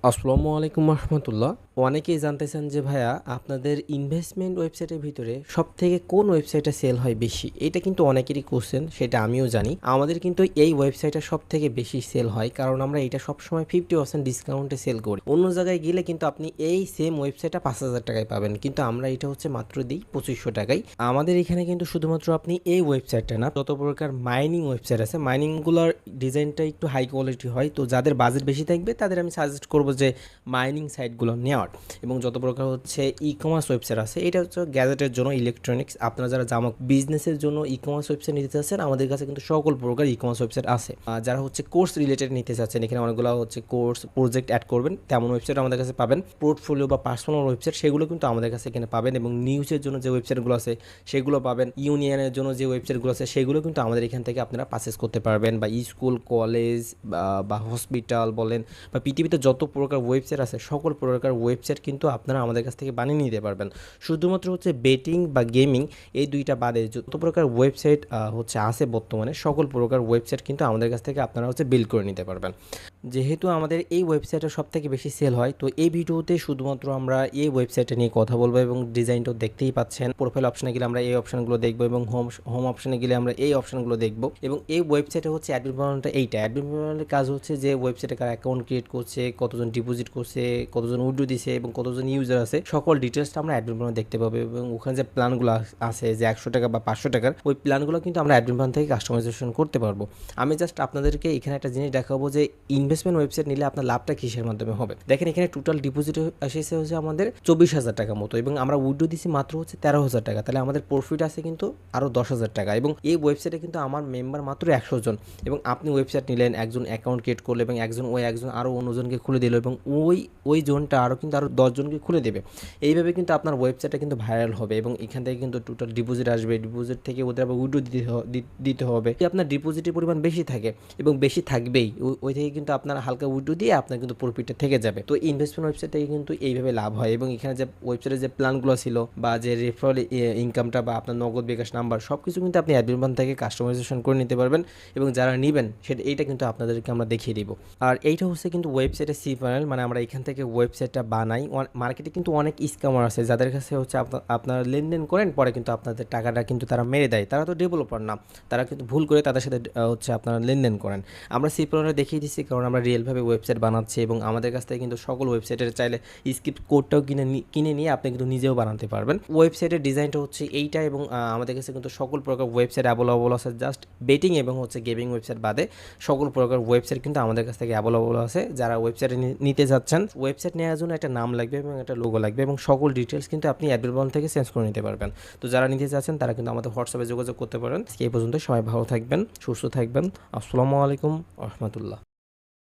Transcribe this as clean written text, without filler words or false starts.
আসসালামু আলাইকুম রহমতুল্লাহ। অনেকেই জানতেছেন যে ভাইয়া আপনাদের ইনভেস্টমেন্ট ওয়েবসাইটের ভিতরে সব থেকে কোন ওয়েবসাইটে সেল হয় বেশি। এটা কিন্তু অনেকেরই কোশ্চেন, সেটা আমিও জানি। আমাদের কিন্তু এই ওয়েবসাইটটা সব থেকে বেশি সেল হয়, কারণ আমরা এটা সবসময় 50% ডিসকাউন্টে সেল করি। অন্য জায়গায় গেলে কিন্তু আপনি এই সেম ওয়েবসাইটটা 5,000 টাকায় পাবেন, কিন্তু আমরা এটা হচ্ছে মাত্র দিই 2500 টাকায়। আমাদের এখানে কিন্তু শুধুমাত্র আপনি এই ওয়েবসাইটটা না, যত প্রকার মাইনিং ওয়েবসাইট আছে, মাইনিংগুলোর ডিজাইনটা একটু হাই কোয়ালিটি হয়। তো যাদের বাজেট বেশি থাকবে তাদের আমি সাজেস্ট করবো যে মাইনিং সাইটগুলো নেওয়ার। এবং যত প্রকার হচ্ছে ই কমার্স ওয়েবসাইট আছে, এটা হচ্ছে গ্যাজেটের জন্য, ইলেকট্রনিক্স, আপনারা যারা জামা বিজনেসের জন্য ই কমার্স ওয়েবসাইট নিতে চাচ্ছেন, আমাদের কাছে কিন্তু সকল প্রকার ই কমার্স ওয়েবসাইট আছে। যারা হচ্ছে কোর্স রিলেটেড নিতে চাচ্ছেন, এখানে অনেকগুলো হচ্ছে কোর্স প্রজেক্ট অ্যাড করবেন তেমন ওয়েবসাইট আমাদের কাছে পাবেন। পোর্টফোলিও বা পার্সোনাল ওয়েবসাইট সেগুলো কিন্তু আমাদের কাছে এখানে পাবেন, এবং নিউজের জন্য যে ওয়েবসাইটগুলো আছে সেগুলো পাবেন। ইউনিয়নের জন্য যে ওয়েবসাইটগুলো আছে সেগুলো কিন্তু আমাদের এখান থেকে আপনারা পারচেস করতে পারবেন। বা স্কুল, কলেজ বা হসপিটাল বলেন, বা পৃথিবীতে যত প্রকার ওয়েবসাইট আছে সকল প্রকার ওয়েবসাইট কিন্তু আপনারা আমাদের কাছ থেকে বানিয়ে নিতে পারবেন। শুধুমাত্র হচ্ছে বেটিং বা গেমিং এই দুইটা বাদে যত প্রকার ওয়েবসাইট হচ্ছে আছে বর্তমানে, সকল প্রকার ওয়েবসাইট কিন্তু আমাদের কাছ থেকে আপনারা হচ্ছে বিল্ড করে নিতে পারবেন। যেহেতু আমাদের এই ওয়েবসাইটটা সব থেকে বেশি সেল হয়, তো এই ভিডিওতে শুধুমাত্র আমরা এই ওয়েবসাইটটা নিয়ে কথা বলবো, এবং ডিজাইনটাও দেখতেই পাচ্ছেন। প্রোফাইল অপশনে গেলে আমরা এই অপশনগুলো দেখবো, এবং হোম অপশনে গেলে আমরা এই অপশনগুলো দেখবো। এবং এই ওয়েবসাইটে হচ্ছে অ্যাডমিন প্যানেলটা, এইটা অ্যাডমিন প্যানেলের কাজ হচ্ছে যে ওয়েবসাইটে কার অ্যাকাউন্ট ক্রিয়েট করছে, কতজন ডিপোজিট করছে, কতজন উইথড্র দিছে, এবং কতজন ইউজার আছে, সকল ডিটেলসটা আমরা অ্যাডমিন প্যানেলে দেখতে পাবো। এবং ওখানে যে প্ল্যানগুলো আছে যে 100 টাকা বা 500 টাকার, ওই প্ল্যানগুলো কিন্তু আমরা অ্যাডমিন প্যানেল থেকে কাস্টমাইজেশন করতে পারবো। আমি জাস্ট আপনাদেরকে এখানে একটা জিনিস দেখাবো যে ইনভেস্টমেন্ট ওয়েবসাইট নিলে আপনার লাভটা কিসের মাধ্যমে হবে। দেখেন এখানে টোটাল ডিপোজিট এসেছে হচ্ছে আমাদের 24,000 টাকা মতো, এবং আমরা উইথড্র দিছি মাত্র হচ্ছে 13,000 টাকা। তাহলে আমাদের প্রফিট আছে কিন্তু আরও 10,000 টাকা। এবং এই ওয়েবসাইটে কিন্তু আমার মেম্বার মাত্র 100 জন। এবং আপনি ওয়েবসাইট নিলেন, একজন অ্যাকাউন্ট ক্রিয়েট করলে, এবং একজন আরও অন্যজনকে খুলে দিল, এবং ওই জোনটা আরও কিন্তু আরও 10 জনকে খুলে দেবে। এইভাবে কিন্তু আপনার ওয়েবসাইটটা কিন্তু ভাইরাল হবে, এবং এখান থেকে কিন্তু টোটাল ডিপোজিট আসবে। ডিপোজিট থেকে ওদের আবার উইথড্র দিতে হবে। যদি আপনার ডিপোজিটের পরিমাণ বেশি থাকে, এবং বেশি থাকবেই, ওই থেকে কিন্তু আপনার হালকা উইথড্র দিয়ে আপনার কিন্তু প্রফিটটা থেকে যাবে। তো ইনভেস্টমেন্ট ওয়েবসাইট থেকে কিন্তু এইভাবে লাভ হয়। এবং এখানে যে ওয়েবসাইটের যে প্ল্যানগুলো ছিল, বা যে রেফারেল ইনকামটা, বা আপনার নগদ বিকাশ নাম্বার, সব কিছু কিন্তু আপনি অ্যাডমিন প্ল্যান থেকে কাস্টমাইজেশন করে নিতে পারবেন। এবং যারা নেবেন এইটা কিন্তু আপনাদেরকে আমরা দেখিয়ে দিব। আর এইটা হচ্ছে কিন্তু ওয়েবসাইটের সি প্যানেল, মানে আমরা এখান থেকে ওয়েবসাইটটা বানাই। মার্কেটে কিন্তু অনেক স্ক্যামার আছে যাদের কাছে হচ্ছে আপনারা লেনদেন করেন, পরে কিন্তু আপনাদের টাকাটা কিন্তু তারা মেরে দেয়। তারা তো ডেভেলপার না, তারা কিন্তু ভুল করে তাদের সাথে হচ্ছে আপনারা লেনদেন করেন। আমরা সি প্যানেলটা দেখিয়ে দিচ্ছি, কারণ আমরা রিয়েলভাবে ওয়েবসাইট বানাচ্ছি, এবং আমাদের কাছ থেকে কিন্তু সকল ওয়েবসাইটের চাইলে স্ক্রিপ্ট কোডটাও কিনে নিয়ে আপনি কিন্তু নিজেও বানাতে পারবেন। ওয়েবসাইটের ডিজাইনটা হচ্ছে এইটা, এবং আমাদের কাছে কিন্তু সকল প্রকার ওয়েবসাইট অ্যাভেলেবল আছে। জাস্ট বেটিং এবং হচ্ছে গেমিং ওয়েবসাইট বাদে সকল প্রকার ওয়েবসাইট কিন্তু আমাদের কাছ থেকে অ্যাভেলেবল আছে। যারা ওয়েবসাইটে নিতে যাচ্ছেন, ওয়েবসাইট নেওয়ার জন্য একটা নাম লাগবে এবং একটা লোগো লাগবে, এবং সকল ডিটেলস কিন্তু আপনি অ্যাডমিন থেকে চেঞ্জ করে নিতে পারবেন। তো যারা নিতে চাচ্ছেন তারা কিন্তু আমাদের হোয়াটসঅ্যাপে যোগাযোগ করতে পারেন। এই পর্যন্ত সবাই ভালো থাকবেন, সুস্থ থাকবেন। আসসালামু আলাইকুম রহমতুল্লাহ।